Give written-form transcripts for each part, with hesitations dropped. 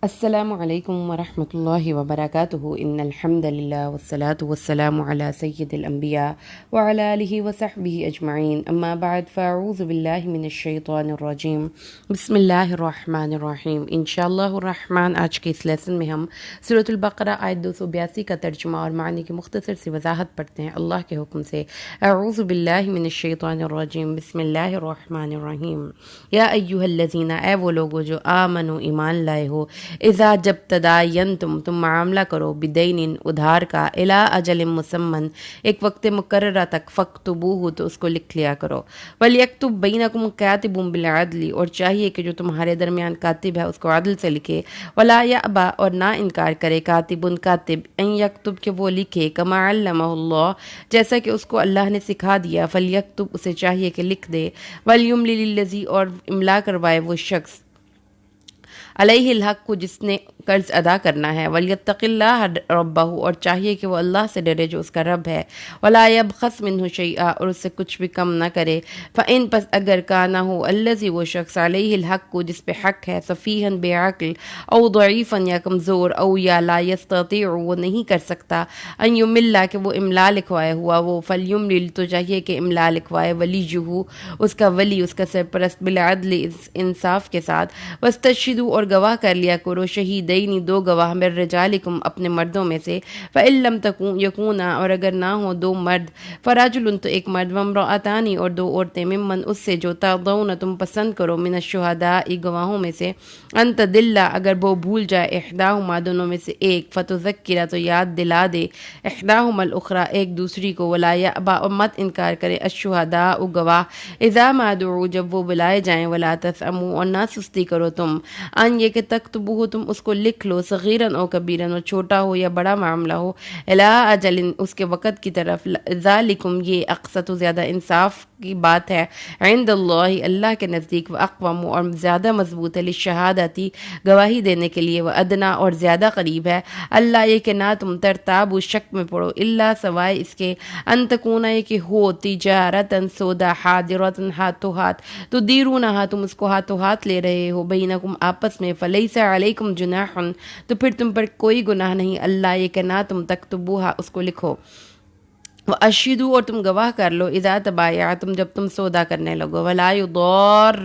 السلام علیکم ورحمۃ اللہ وبرکاتہ ان الحمد للہ والصلاة والسلام علی سید الانبیاء وعلی آلہ وصحبہ اجمعین اما بعد فاعوذ باللہ من الشیطان الرجیم بسم اللہ الرحمن الرحیم انشاءاللہ الرحمن آج کے اس لیسن میں ہم سورۃ البقرہ آیت 282 کا ترجمہ اور معنی کی مختصر سی وضاحت پڑھتے ہیں اللہ کے حکم سے۔ اعوذ باللہ من الشیطان الرجیم بسم اللہ الرحمن الرحیم یا ایھا الذین، اے وہ لوگو جو آمنو ایمان لائے ہو، اذا جب تداینتم، تم معاملہ کرو، بدین ادھار کا، الی اجل مسمن، ایک وقت مقررہ تک، فاکتبوہ تو اس کو لکھ لیا کرو، ولیکتب بینکم کاتب بالعدل، اور چاہیے کہ جو تمہارے درمیان کاتب ہے اس کو عدل سے لکھے، ولا یأبا، اور نہ انکار کرے، کاتب ان یکتب، کہ وہ لکھے، کما علمہ اللہ، جیسا کہ اس کو اللہ نے سکھا دیا، فلیکتب، اسے چاہیے کہ لکھ دے، ولیملل الذی، اور املا کروائے وہ شخص، علیہ الحق کو، جس نے قرض ادا کرنا ہے، ولیتق اللہ ربہ، اور چاہیے کہ وہ اللہ سے ڈرے جو اس کا رب ہے، ولا یبخس منہ شیئا، اور اس سے کچھ بھی کم نہ کرے، فإن، پس اگر کانا ہو، الذی، وہ شخص، علیہ الحق کو، جس پہ حق ہے، سفیہا، بے عقل، او ضعیفا، یا کمزور، او یا لا یستطیع، وہ نہیں کر سکتا، ان یملا، کہ وہ املا لکھوائے ہوا وہ، فلیملل، تو چاہیے کہ املا لکھوائے، ولیہ، اس کا ولی، اس کا سرپرست، بالعدل، انصاف کے ساتھ، واستشہدوا، اور گواہ کر لیا کرو، شہیدین، دو گواہ، من رجالکم، اپنے مردوں میں سے، فإن لم یکونا، اور اگر نہ ہو دو مرد، فرجل، تو ایک مرد، وامرأتان، اور دو عورتیں، ممن، اس سے جو ترضون، تم پسند کرو، من الشہداء، گواہوں میں سے، ان تضل، اگر وہ بھول جائے، احداہما، دونوں میں سے ایک، فتذکر، تو یاد دلا دے، احداہما الاخری، ایک دوسری کو، ولا یأبا، اور مت انکار کرے، الشہداء، گواہ، اذا ما دعوا، جب وہ بلائے جائیں، ولا تسأموا، اور نہ سستی کرو تم، ان، یہ کہ تکتبوہ، تم اس کو لکھ لو، صغیرن او کبیرن، اور چھوٹا ہو یا بڑا معاملہ ہو، الی اجل، اس کے وقت کی طرف، ذالکم، یہ اقسط، زیادہ انصاف کی بات ہے، عند اللہ، اللہ کے نزدیک، واقوم، اور زیادہ مضبوط ہے، للشہادتی، گواہی دینے کے لیے، وادنا، اور زیادہ قریب ہے، اللہ، یہ کہ نہ تم ترتابو، شک میں پڑو، الا، سوائے اس کے، ان تکونا، یہ کہ ہو، تجارتن، سودا، حاضرتن، ہاتھوں ہاتھ، تو دیرونہا، تم اس کو ہاتھوں ہاتھ لے رہے ہو، بینکم، آپس میں، فلیس علیکم جناح، تو پھر تم پر کوئی گناہ نہیں، اللہ، یہ کہ نہ تم تکتبوہا، اس کو لکھو، واشہدوا، اور تم گواہ کر لو، اذا تبایعتم، جب تم سودا کرنے لگو، ولا یضار،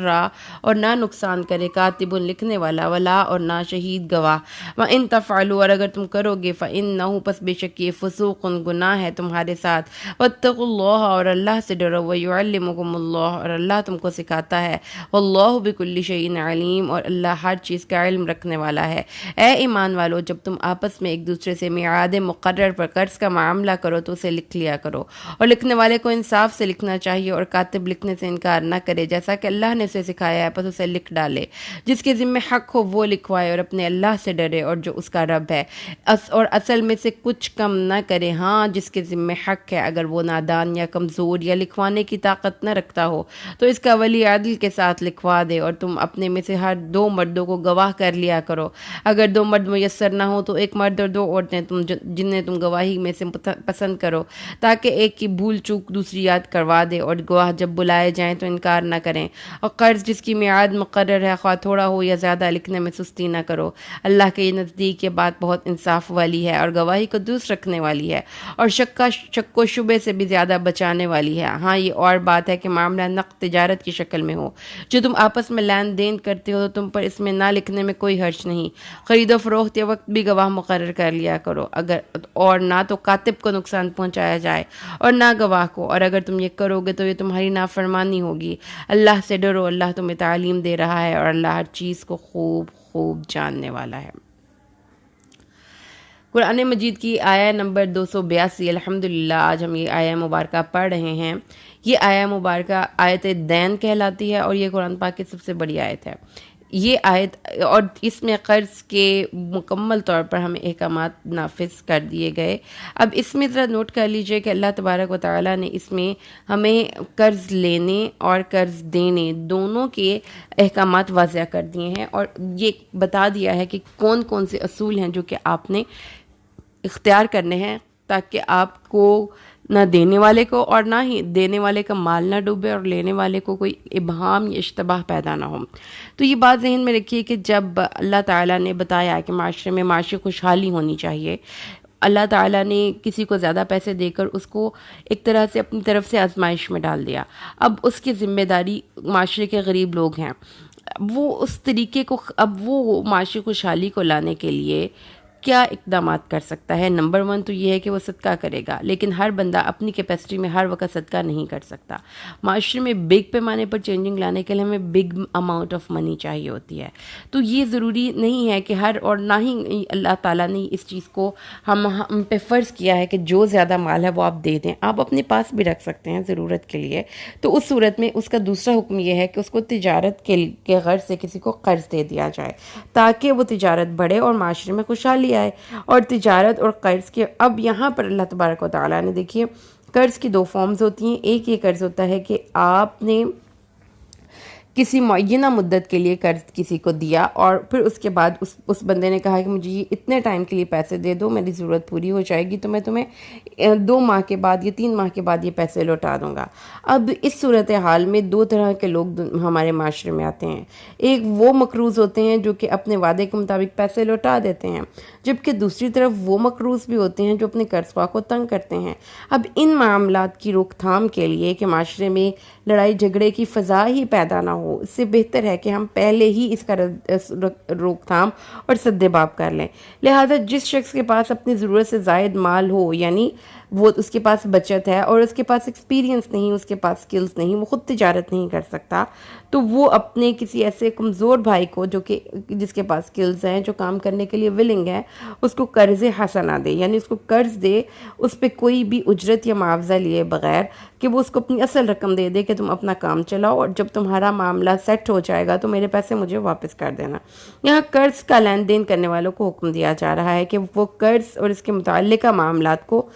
اور نہ نقصان کرے، کاتب، لکھنے والا، ولا، اور نہ شہید گواہ، وان تفعلوا، اور اگر تم کرو گے، فانہ، پس بے شک یہ، فسوق، گناہ ہے تمہارے ساتھ، واتقوا اللہ، اور اللہ سے ڈرو، ویعلمکم اللہ، اور اللہ تم کو سکھاتا ہے، واللہ بکل شیء علیم، اور اللہ ہر چیز کا علم رکھنے والا ہے۔ اے ایمان والو، جب تم آپس میں ایک دوسرے سے میعاد مقرر پر قرض کا معاملہ کرو تو اسے لکھ لیا کرو، اور لکھنے والے کو انصاف سے لکھنا چاہیے، اور کاتب لکھنے سے انکار نہ کرے، جیسا کہ اللہ نے اسے سکھایا ہے، پس اسے لکھ ڈالے، جس کے ذمہ حق ہو وہ لکھوائے، اور اپنے اللہ سے ڈرے، اور جو اس کا رب ہے، اور اصل میں سے کچھ کم نہ کرے، ہاں جس کے ذمہ حق ہے، اگر وہ نادان یا کمزور یا لکھوانے کی طاقت نہ رکھتا ہو تو اس کا ولی عدل کے ساتھ لکھوا دے، اور تم اپنے میں سے ہر دو مردوں کو گواہ کر لیا کرو، اگر دو مرد میسر نہ ہو تو ایک مرد اور دو عورتیں، جنہیں تم گواہی میں سے پسند کرو، تاکہ ایک کی بھول چوک دوسری یاد کروا دے، اور گواہ جب بلائے جائیں تو انکار نہ کریں، اور قرض جس کی میعاد مقرر ہے، خواہ تھوڑا ہو یا زیادہ، لکھنے میں سستی نہ کرو، اللہ کے نزدیک یہ بات بہت انصاف والی ہے، اور گواہی کو درست رکھنے والی ہے، اور شک و شبے سے بھی زیادہ بچانے والی ہے۔ ہاں یہ اور بات ہے کہ معاملہ نقد تجارت کی شکل میں ہو، جو تم آپس میں لین دین کرتے ہو، تو تم پر اس میں نہ لکھنے میں کوئی حرج نہیں، خرید و فروخت کے وقت بھی گواہ مقرر کر لیا کرو، اگر، اور نہ تو کاتب کو نقصان پہنچایا جائے اور نہ گواہ کو، اور اگر تم یہ کرو گے تو یہ تمہاری نافرمانی ہوگی، اللہ سے ڈرو، اللہ تمہیں تعلیم دے رہا ہے، اور اللہ ہر چیز کو خوب خوب جاننے والا ہے۔ قرآن مجید کی آیہ نمبر 282، الحمدللہ آج ہم یہ آیہ مبارکہ پڑھ رہے ہیں۔ یہ آیہ مبارکہ آیت دین کہلاتی ہے، اور یہ قرآن پاک کی سب سے بڑی آیت ہے۔ یہ آیت، اور اس میں قرض کے مکمل طور پر ہمیں احکامات نافذ کر دیے گئے۔ اب اس میں ذرا نوٹ کر لیجئے کہ اللہ تبارک و تعالیٰ نے اس میں ہمیں قرض لینے اور قرض دینے دونوں کے احکامات واضح کر دیے ہیں، اور یہ بتا دیا ہے کہ کون کون سے اصول ہیں جو کہ آپ نے اختیار کرنے ہیں، تاکہ آپ کو نہ دینے والے کو اور نہ ہی دینے والے کا مال نہ ڈوبے اور لینے والے کو کوئی ابہام یا اشتباہ پیدا نہ ہو۔ تو یہ بات ذہن میں رکھیے کہ جب اللہ تعالیٰ نے بتایا کہ معاشرے میں معاشی خوشحالی ہونی چاہیے، اللہ تعالیٰ نے کسی کو زیادہ پیسے دے کر اس کو ایک طرح سے اپنی طرف سے آزمائش میں ڈال دیا۔ اب اس کی ذمہ داری معاشرے کے غریب لوگ ہیں، وہ اس طریقے کو اب وہ معاشی خوشحالی کو لانے کے لیے کیا اقدامات کر سکتا ہے؟ نمبر 1 تو یہ ہے کہ وہ صدقہ کرے گا، لیکن ہر بندہ اپنی کیپیسٹی میں ہر وقت صدقہ نہیں کر سکتا۔ معاشرے میں بگ پیمانے پر چینجنگ لانے کے لیے ہمیں بگ اماؤنٹ آف منی چاہیے ہوتی ہے، تو یہ ضروری نہیں ہے کہ اور نہ ہی اللہ تعالیٰ نے اس چیز کو ہم پہ فرض کیا ہے کہ جو زیادہ مال ہے وہ آپ دے دیں، آپ اپنے پاس بھی رکھ سکتے ہیں ضرورت کے لیے۔ تو اس صورت میں اس کا دوسرا حکم یہ ہے کہ اس کو تجارت کے غرض سے کسی کو قرض دے دیا جائے تاکہ وہ تجارت بڑھے اور معاشرے میں خوشحالی آئے۔ اور تجارت اور قرض کے اب یہاں پر اللہ تبارک و تعالیٰ نے دیکھیے قرض کی 2 فارمز ہوتی ہیں۔ ایک یہ قرض ہوتا ہے کہ آپ نے کسی معینہ مدت کے لیے قرض کسی کو دیا اور پھر اس کے بعد اس بندے نے کہا کہ مجھے یہ اتنے ٹائم کے لیے پیسے دے دو، میری ضرورت پوری ہو جائے گی تو میں تمہیں 2 ماہ کے بعد یا 3 ماہ کے بعد یہ پیسے لوٹا دوں گا۔ اب اس صورتحال میں 2 طرح کے لوگ ہمارے معاشرے میں آتے ہیں۔ ایک وہ مقروض ہوتے ہیں جو کہ اپنے وعدے کے مطابق پیسے لوٹا دیتے ہیں، جبکہ دوسری طرف وہ مقروض بھی ہوتے ہیں جو اپنے قرض خواہ کو تنگ کرتے ہیں۔ اب ان معاملات کی روک تھام کے لیے کہ معاشرے میں لڑائی جھگڑے کی فضا ہی پیدا نہ ہو، اس سے بہتر ہے کہ ہم پہلے ہی اس کا روک تھام اور سدباب کر لیں۔ لہذا جس شخص کے پاس اپنی ضرورت سے زائد مال ہو، یعنی وہ اس کے پاس بچت ہے اور اس کے پاس ایکسپیرینس نہیں، اس کے پاس سکلز نہیں، وہ خود تجارت نہیں کر سکتا، تو وہ اپنے کسی ایسے کمزور بھائی کو جس کے پاس سکلز ہیں، جو کام کرنے کے لیے ولنگ ہے، اس کو قرض حسنہ دے، یعنی اس کو قرض دے، اس پہ کوئی بھی اجرت یا معاوضہ لیے بغیر، کہ وہ اس کو اپنی اصل رقم دے دے کہ تم اپنا کام چلاؤ اور جب تمہارا معاملہ سیٹ ہو جائے گا تو میرے پیسے مجھے واپس کر دینا۔ یہاں قرض کا لین دین کرنے والوں کو حکم دیا جا رہا ہے کہ وہ قرض اور اس کے متعلقہ معاملات کو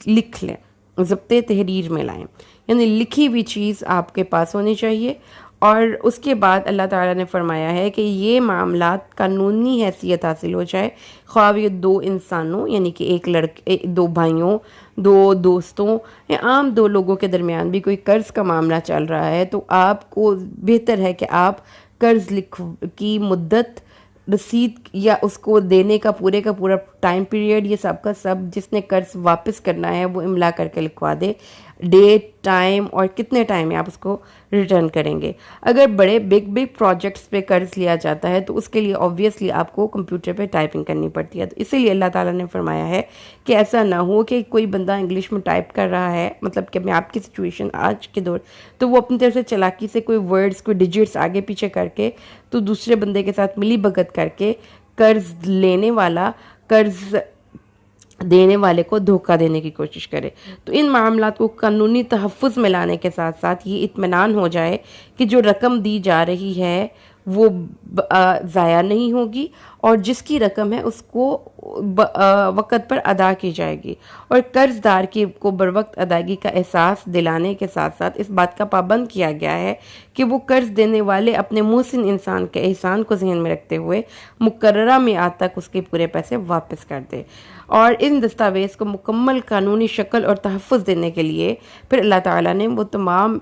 لکھ لیں، ضبط تحریر میں لائیں، یعنی لکھی ہوئی چیز آپ کے پاس ہونی چاہیے۔ اور اس کے بعد اللہ تعالیٰ نے فرمایا ہے کہ یہ معاملات قانونی حیثیت حاصل ہو جائے، خواہ یہ 2 انسانوں یعنی کہ 2 بھائیوں، 2 دوستوں یا عام 2 لوگوں کے درمیان بھی کوئی قرض کا معاملہ چل رہا ہے، تو آپ کو بہتر ہے کہ آپ قرض کی مدت، رسید یا اس کو دینے کا پورا ٹائم پیریڈ، یہ سب کا سب جس نے قرض واپس کرنا ہے وہ املا کر کے لکھوا دے، ڈیٹ، ٹائم اور کتنے ٹائم میں آپ اس کو ریٹرن کریں گے۔ اگر بڑے بگ پروجیکٹس پہ قرض لیا جاتا ہے تو اس کے لیے آبویسلی آپ کو کمپیوٹر پہ ٹائپنگ کرنی پڑتی ہے، تو اسی لیے اللہ تعالیٰ نے فرمایا ہے کہ ایسا نہ ہو کہ کوئی بندہ انگلش میں ٹائپ کر رہا ہے، مطلب کہ میں آپ کی سچویشن آج کے دور، تو وہ اپنی طرف سے چلاکی سے کوئی ورڈز، کوئی ڈیجٹس آگے پیچھے کر کے تو دوسرے بندے کے ساتھ ملی بھگت کر کے قرض لینے والا قرض دینے والے کو دھوکہ دینے کی کوشش کرے۔ تو ان معاملات کو قانونی تحفظ میں لانے کے ساتھ ساتھ یہ اطمینان ہو جائے کہ جو رقم دی جا رہی ہے وہ ضائع نہیں ہوگی اور جس کی رقم ہے اس کو وقت پر ادا کی جائے گی، اور قرض دار کو بروقت ادائیگی کا احساس دلانے کے ساتھ ساتھ اس بات کا پابند کیا گیا ہے کہ وہ قرض دینے والے اپنے محسن انسان کے احسان کو ذہن میں رکھتے ہوئے مقررہ میعاد تک اس کے پورے پیسے واپس کر دے۔ اور ان دستاویز کو مکمل قانونی شکل اور تحفظ دینے کے لیے پھر اللہ تعالیٰ نے وہ تمام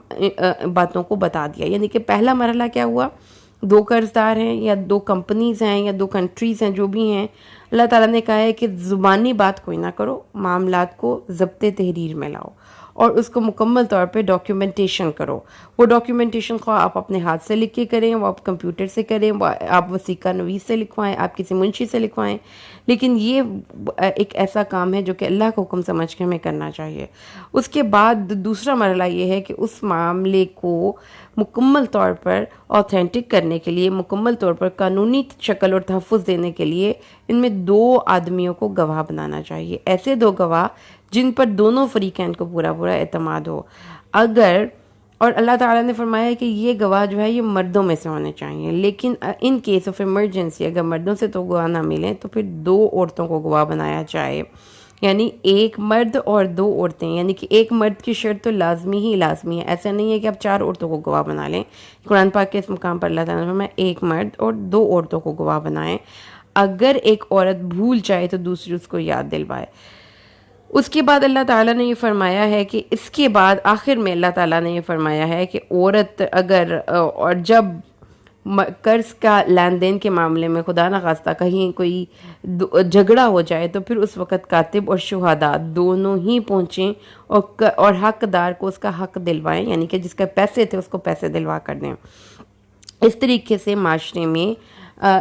باتوں کو بتا دیا، یعنی کہ پہلا مرحلہ کیا ہوا، 2 قرض دار ہیں یا 2 کمپنیز ہیں یا 2 کنٹریز ہیں، جو بھی ہیں، اللہ تعالیٰ نے کہا ہے کہ زبانی بات کوئی نہ کرو، معاملات کو ضبط تحریر میں لاؤ اور اس کو مکمل طور پہ ڈاکیومنٹیشن کرو۔ وہ ڈاکیومنٹیشن خواہ آپ اپنے ہاتھ سے لکھ کے کریں، وہ آپ کمپیوٹر سے کریں، وہ آپ وثیقہ نویس سے لکھوائیں، آپ کسی منشی سے لکھوائیں، لیکن یہ ایک ایسا کام ہے جو کہ اللہ کو حکم سمجھ کے ہمیں کرنا چاہیے۔ اس کے بعد دوسرا مرحلہ یہ ہے کہ اس معاملے کو مکمل طور پر آتھینٹک کرنے کے لیے، مکمل طور پر قانونی شکل اور تحفظ دینے کے لیے ان میں 2 آدمیوں کو گواہ بنانا چاہیے، ایسے 2 گواہ جن پر دونوں فریقین کو پورا اعتماد ہو۔ اور اللہ تعالیٰ نے فرمایا ہے کہ یہ گواہ جو ہے یہ مردوں میں سے ہونے چاہیے، لیکن ان کیس آف ایمرجنسی اگر مردوں سے تو گواہ نہ ملیں تو پھر 2 عورتوں کو گواہ بنایا جائے، یعنی 1 مرد اور 2 عورتیں، یعنی کہ 1 مرد کی شرط تو لازمی ہے، ایسا نہیں ہے کہ آپ 4 عورتوں کو گواہ بنا لیں۔ قرآن پاک کے اس مقام پر اللہ تعالیٰ نے فرمایا 1 مرد اور 2 عورتوں کو گواہ بنائیں، اگر ایک عورت بھول جائے تو دوسری اس کو یاد دلوائے۔ اس کے بعد اللہ تعالیٰ نے یہ فرمایا ہے کہ اس کے بعد آخر میں اللہ تعالیٰ نے یہ فرمایا ہے کہ عورت اگر اور جب قرض کا لین دین کے معاملے میں خدا نخواستہ کہیں کوئی جھگڑا ہو جائے تو پھر اس وقت کاتب اور شہداء دونوں ہی پہنچیں اور حقدار کو اس کا حق دلوائیں، یعنی کہ جس کا پیسے تھے اس کو پیسے دلوا کر دیں۔ اس طریقے سے معاشرے میں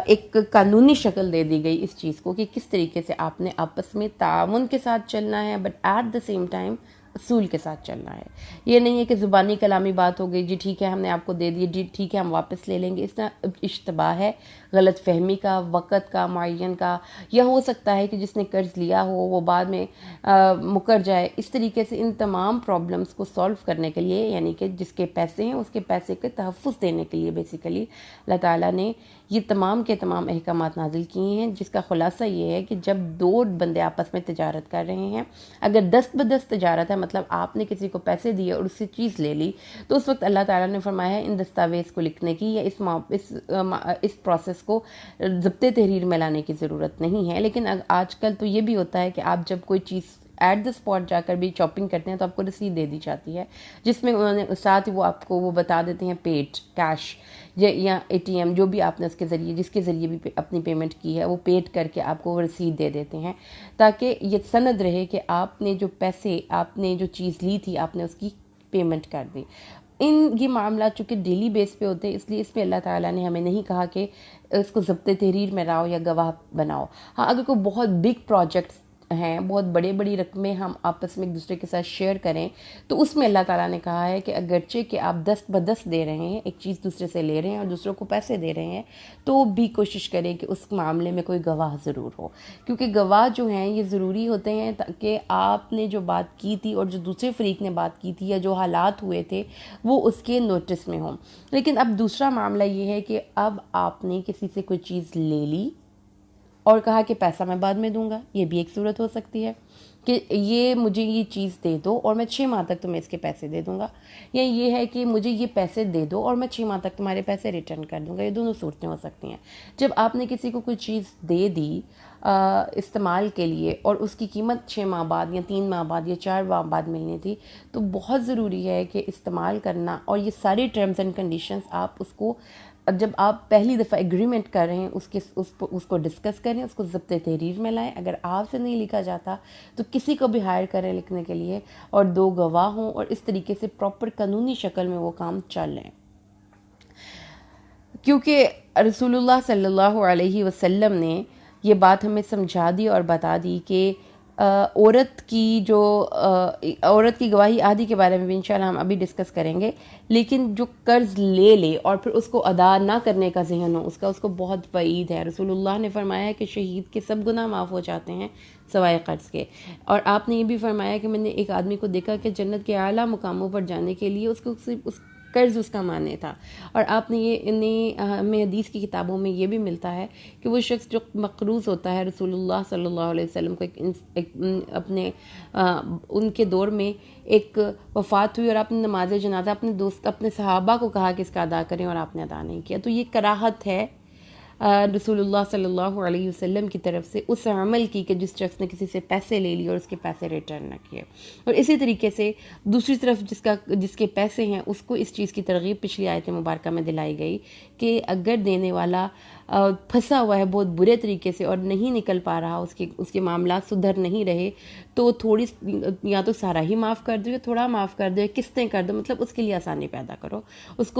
ایک قانونی شکل دے دی گئی اس چیز کو کہ کس طریقے سے آپ نے آپس میں تعاون کے ساتھ چلنا ہے، but at the same time اصول کے ساتھ چلنا ہے۔ یہ نہیں ہے کہ زبانی کلامی بات ہو گئی، جی ٹھیک ہے ہم نے آپ کو دے دی، جی ٹھیک ہے ہم واپس لے لیں گے، اس طرح اشتباہ ہے، غلط فہمی کا، وقت کا معین کا، یا ہو سکتا ہے کہ جس نے قرض لیا ہو وہ بعد میں مکر جائے۔ اس طریقے سے ان تمام پرابلمس کو سالو کرنے کے لیے، یعنی کہ جس کے پیسے ہیں اس کے پیسے کے تحفظ دینے کے لیے بیسیکلی اللہ تعالیٰ نے یہ تمام کے تمام احکامات نازل کیے ہیں، جس کا خلاصہ یہ ہے کہ جب دو بندے آپس میں تجارت کر رہے ہیں، اگر دست بدست تجارت ہے، مطلب آپ نے کسی کو پیسے دیے اور اس سے چیز لے لی، تو اس وقت اللہ تعالیٰ نے فرمایا ہے ان دستاویز کو لکھنے کی یا اس پروسیس کو ضبط تحریر میں لانے کی ضرورت نہیں ہے۔ لیکن آج کل تو یہ بھی ہوتا ہے کہ آپ جب کوئی چیز ایٹ دا اسپاٹ جا کر بھی شاپنگ کرتے ہیں تو آپ کو رسید دے دی جاتی ہے، جس میں انہوں نے ساتھ وہ آپ کو وہ بتا دیتے ہیں پیڈ کیش یا اے ٹی ایم، جو بھی آپ نے اس کے ذریعے جس کے ذریعے بھی اپنی پیمنٹ کی ہے وہ پیڈ کر کے آپ کو وہ رسید دے دیتے ہیں، تاکہ یہ سند رہے کہ آپ نے جو پیسے، آپ نے جو چیز لی تھی، آپ نے اس کی پیمنٹ کر دی۔ یہ معاملات چونکہ ڈیلی بیس پہ ہوتے ہیں، اس لیے اس پہ اللہ تعالیٰ نے ہمیں نہیں کہا کہ اس کو ضبط تحریر میں لاؤ یا گواہ بناؤ۔ ہاں، اگر کوئی بہت بگ پروجیکٹس ہیں، بہت بڑی رقمیں ہم آپس میں ایک دوسرے کے ساتھ شیئر کریں، تو اس میں اللہ تعالیٰ نے کہا ہے کہ اگرچہ کہ آپ دست بدست دے رہے ہیں، ایک چیز دوسرے سے لے رہے ہیں اور دوسروں کو پیسے دے رہے ہیں، تو بھی کوشش کریں کہ اس معاملے میں کوئی گواہ ضرور ہو، کیونکہ گواہ جو ہیں یہ ضروری ہوتے ہیں تاکہ آپ نے جو بات کی تھی اور جو دوسرے فریق نے بات کی تھی یا جو حالات ہوئے تھے وہ اس کے نوٹس میں ہوں۔ لیکن اب دوسرا معاملہ یہ ہے کہ اب آپ نے کسی سے کوئی چیز لے لی اور کہا کہ پیسہ میں بعد میں دوں گا، یہ بھی ایک صورت ہو سکتی ہے کہ مجھے یہ چیز دے دو اور میں 6 ماہ تک تمہیں اس کے پیسے دے دوں گا، یا یہ ہے کہ مجھے یہ پیسے دے دو اور میں 6 ماہ تک تمہارے پیسے ریٹرن کر دوں گا۔ یہ دونوں صورتیں ہو سکتی ہیں۔ جب آپ نے کسی کو کوئی چیز دے دی استعمال کے لیے اور اس کی قیمت 6 ماہ بعد یا 3 ماہ بعد یا 4 ماہ بعد ملنی تھی، تو بہت ضروری ہے کہ استعمال کرنا اور یہ ساری ٹرمز اینڈ کنڈیشنز آپ اس کو جب آپ پہلی دفعہ ایگریمنٹ کر رہے ہیں اس کو ڈسکس کریں، اس کو ضبط تحریر میں لائیں۔ اگر آپ سے نہیں لکھا جاتا تو کسی کو بھی ہائر کریں لکھنے کے لیے، اور 2 گواہ ہوں اور اس طریقے سے پراپر قانونی شکل میں وہ کام چل لیں، کیونکہ رسول اللہ صلی اللہ علیہ وسلم نے یہ بات ہمیں سمجھا دی اور بتا دی کہ عورت کی گواہی عادی کے بارے میں بھی انشاءاللہ ہم ابھی ڈسکس کریں گے، لیکن جو قرض لے اور پھر اس کو ادا نہ کرنے کا ذہن ہو، اس کو بہت وعید ہے۔ رسول اللہ نے فرمایا ہے کہ شہید کے سب گناہ معاف ہو جاتے ہیں سوائے قرض کے، اور آپ نے یہ بھی فرمایا کہ میں نے ایک آدمی کو دیکھا کہ جنت کے اعلیٰ مقاموں پر جانے کے لیے اس کو صرف قرض اس کا معنی تھا، اور آپ نے ہمیں حدیث کی کتابوں میں یہ بھی ملتا ہے کہ وہ شخص جو مقروض ہوتا ہے، رسول اللہ صلی اللہ علیہ وسلم کو ان کے دور میں ایک وفات ہوئی اور آپ نے نماز جنازہ اپنے صحابہ کو کہا کہ اس کا ادا کریں اور آپ نے ادا نہیں کیا، تو یہ کراہت ہے رسول اللہ صلی اللہ علیہ وسلم کی طرف سے اس عمل کی کہ جس شخص نے کسی سے پیسے لے لیے اور اس کے پیسے ریٹرن نہ کیے۔ اور اسی طریقے سے دوسری طرف جس کے پیسے ہیں اس کو اس چیز کی ترغیب پچھلی آیت مبارکہ میں دلائی گئی کہ اگر دینے والا پھنسا ہوا ہے بہت برے طریقے سے اور نہیں نکل پا رہا، اس کے معاملات سدھر نہیں رہے، تو تھوڑی یا تو سارا ہی معاف کر دو یا تھوڑا معاف کر دو یا قسطیں کر دو، مطلب اس کے لیے آسانی پیدا کرو، اس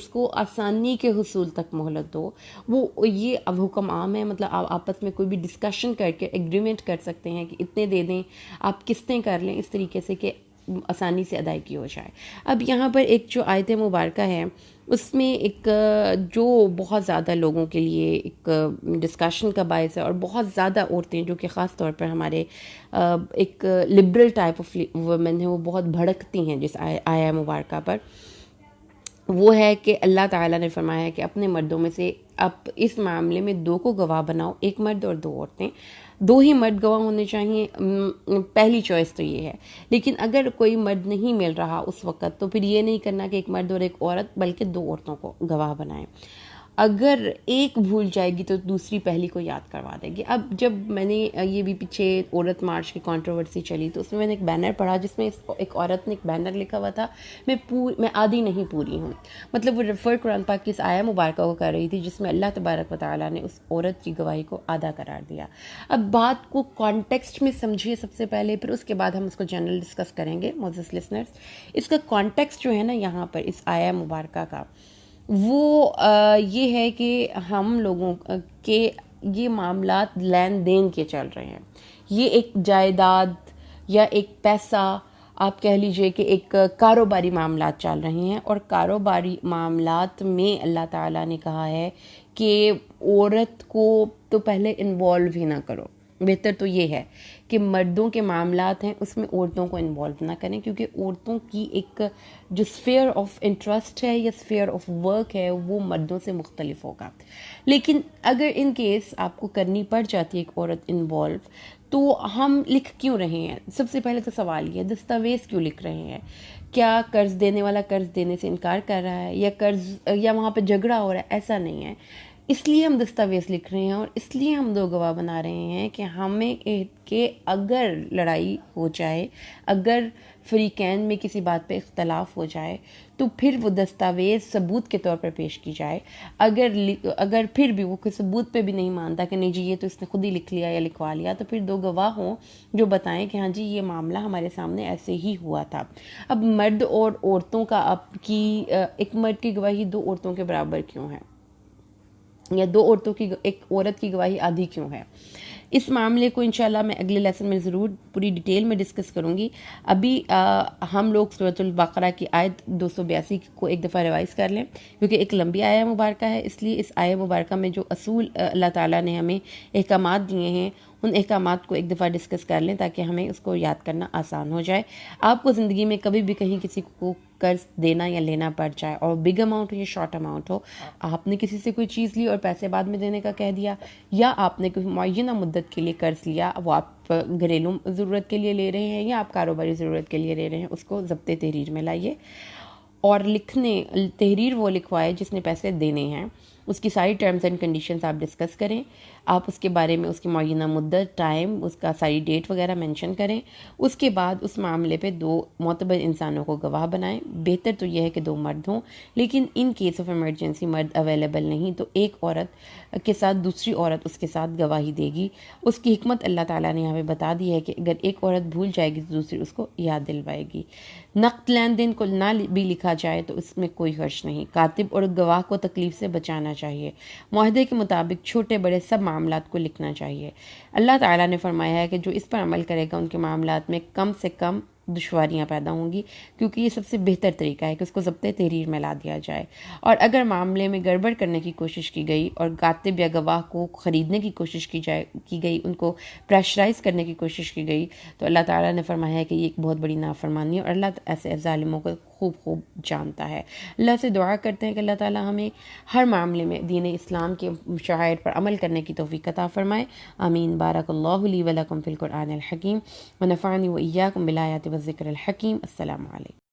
کو آسانی کے حصول تک مہلت دو۔ یہ اب حکم عام ہے، مطلب آپ آپس میں کوئی بھی ڈسکشن کر کے ایگریمنٹ کر سکتے ہیں کہ اتنے دے دیں، آپ قسطیں کر لیں، اس طریقے سے کہ آسانی سے ادائیگی ہو جائے۔ اب یہاں پر ایک جو آیت مبارکہ ہے اس میں ایک جو بہت زیادہ لوگوں کے لیے ایک ڈسکشن کا باعث ہے، اور بہت زیادہ عورتیں جو کہ خاص طور پر ہمارے ایک لبرل ٹائپ آف وومن ہیں، وہ بہت بھڑکتی ہیں جس آیہ مبارکہ پر، وہ ہے کہ اللہ تعالیٰ نے فرمایا ہے کہ اپنے مردوں میں سے اب اس معاملے میں 2 کو گواہ بناؤ، 1 مرد اور 2 عورتیں، 2 ہی مرد گواہ ہونے چاہیے، پہلی چوائس تو یہ ہے۔ لیکن اگر کوئی مرد نہیں مل رہا اس وقت تو پھر یہ نہیں کرنا کہ 1 مرد اور 1 عورت، بلکہ 2 عورتوں کو گواہ بنائیں۔ اگر ایک بھول جائے گی تو دوسری پہلی کو یاد کروا دے گی. اب جب میں نے یہ بھی پیچھے عورت مارچ کی کنٹروورسی چلی تو اس میں نے ایک بینر پڑھا جس میں ایک عورت نے ایک بینر لکھا ہوا تھا میں آدھی نہیں پوری ہوں. مطلب وہ ریفر قرآن پاک کی اس آیہ مبارکہ کو کر رہی تھی جس میں اللہ تبارک و تعالیٰ نے اس عورت کی گواہی کو آدھا قرار دیا. اب بات کو کانٹیکسٹ میں سمجھیے سب سے پہلے, پھر اس کے بعد ہم اس کو جنرل ڈسکس کریں گے. معزز لسنرز, اس کا کانٹیکسٹ جو ہے نا یہاں پر اس آیہ مبارکہ کا, وہ یہ ہے کہ ہم لوگوں کے یہ معاملات لین دین کے چل رہے ہیں. یہ ایک جائیداد یا ایک پیسہ, آپ کہہ لیجئے کہ ایک کاروباری معاملات چل رہے ہیں, اور کاروباری معاملات میں اللہ تعالیٰ نے کہا ہے کہ عورت کو تو پہلے انوالو ہی نہ کرو. بہتر تو یہ ہے کہ مردوں کے معاملات ہیں اس میں عورتوں کو انوالو نہ کریں, کیونکہ عورتوں کی ایک جو اسفیئر آف انٹرسٹ ہے یا اسفیئر آف ورک ہے وہ مردوں سے مختلف ہوگا. لیکن اگر ان کیس آپ کو کرنی پڑ جاتی ہے ایک عورت انوالو, تو ہم لکھ کیوں رہے ہیں؟ سب سے پہلے تو سوال یہ, دستاویز کیوں لکھ رہے ہیں؟ کیا قرض دینے والا قرض دینے سے انکار کر رہا ہے, یا قرض یا وہاں پہ جھگڑا ہو رہا ہے؟ ایسا نہیں ہے. اس لیے ہم دستاویز لکھ رہے ہیں, اور اس لیے ہم دو گواہ بنا رہے ہیں کہ ہمیں کہ اگر لڑائی ہو جائے, اگر فریقین میں کسی بات پہ اختلاف ہو جائے, تو پھر وہ دستاویز ثبوت کے طور پر پیش کی جائے. اگر پھر بھی وہ کوئی ثبوت پہ بھی نہیں مانتا کہ نہیں جی یہ تو اس نے خود ہی لکھ لیا یا لکھوا لیا, تو پھر دو گواہ ہوں جو بتائیں کہ ہاں جی یہ معاملہ ہمارے سامنے ایسے ہی ہوا تھا. اب مرد اور عورتوں کا ایک مرد کی گواہی دو عورتوں کے برابر کیوں ہے, یا دو عورتوں کی ایک عورت کی گواہی آدھی کیوں ہے؟ اس معاملے کو انشاءاللہ میں اگلے لیسن میں ضرور پوری ڈیٹیل میں ڈسکس کروں گی. ابھی ہم لوگ سورۃ البقرہ کی آیت 282 کو ایک دفعہ ریوائز کر لیں, کیونکہ ایک لمبی آیہ مبارکہ ہے. اس لیے اس آیہ مبارکہ میں جو اصول اللہ تعالیٰ نے ہمیں احکامات دیے ہیں ان احکامات کو ایک دفعہ ڈسکس کر لیں تاکہ ہمیں اس کو یاد کرنا آسان ہو جائے. آپ کو زندگی میں کبھی بھی کہیں کسی کو قرض دینا یا لینا پڑ جائے, اور بگ اماؤنٹ ہو یا شارٹ اماؤنٹ ہو, آپ نے کسی سے کوئی چیز لی اور پیسے بعد میں دینے کا کہہ دیا, یا آپ نے کوئی معینہ مدت کے لیے قرض لیا, وہ آپ گھریلو ضرورت کے لیے لے رہے ہیں یا آپ کاروباری ضرورت کے لیے لے رہے ہیں, اس کو ضبط تحریر میں لائیے. اور تحریر وہ لکھوائے جس نے پیسے دینے ہیں, اس کی ساری ٹرمز اینڈ کنڈیشنز آپ ڈسکس کریں. آپ اس کے بارے میں اس کی معینہ مدت, ٹائم, اس کا ساری ڈیٹ وغیرہ مینشن کریں. اس کے بعد اس معاملے پہ دو معتبر انسانوں کو گواہ بنائیں. بہتر تو یہ ہے کہ دو مرد ہوں, لیکن ان کیس آف ایمرجنسی مرد اویلیبل نہیں تو ایک عورت کے ساتھ دوسری عورت اس کے ساتھ گواہی دے گی. اس کی حکمت اللہ تعالیٰ نے ہمیں بتا دی ہے کہ اگر ایک عورت بھول جائے گی تو دوسری اس کو یاد دلوائے گی. نقد لین دین کو نہ بھی لکھا جائے تو اس میں کوئی حرج نہیں. کاتب اور گواہ کو تکلیف سے بچانا چاہیے. معاہدے کے مطابق چھوٹے بڑے سب معاملات کو لکھنا چاہیے. اللہ تعالیٰ نے فرمایا ہے کہ جو اس پر عمل کرے گا ان کے معاملات میں کم سے کم دشواریاں پیدا ہوں گی, کیونکہ یہ سب سے بہتر طریقہ ہے کہ اس کو ضبط تحریر میں لا دیا جائے. اور اگر معاملے میں گڑبڑ کرنے کی کوشش کی گئی اور کاتب یا گواہ کو خریدنے کی کوشش کی گئی, ان کو پریشرائز کرنے کی کوشش کی گئی, تو اللہ تعالیٰ نے فرمایا ہے کہ یہ ایک بہت بڑی نافرمانی ہے, اور اللہ ایسے ظالموں کو خوب جانتا ہے. اللہ سے دعا کرتے ہیں کہ اللہ تعالیٰ ہمیں ہر معاملے میں دین اسلام کے شعائر پر عمل کرنے کی توفیق عطا فرمائے. آمین. بارک اللہ لی و لکم فی القرآن الحکیم و نفعنی و ایاکم بالآیات والذکر الحکیم. السلام علیکم.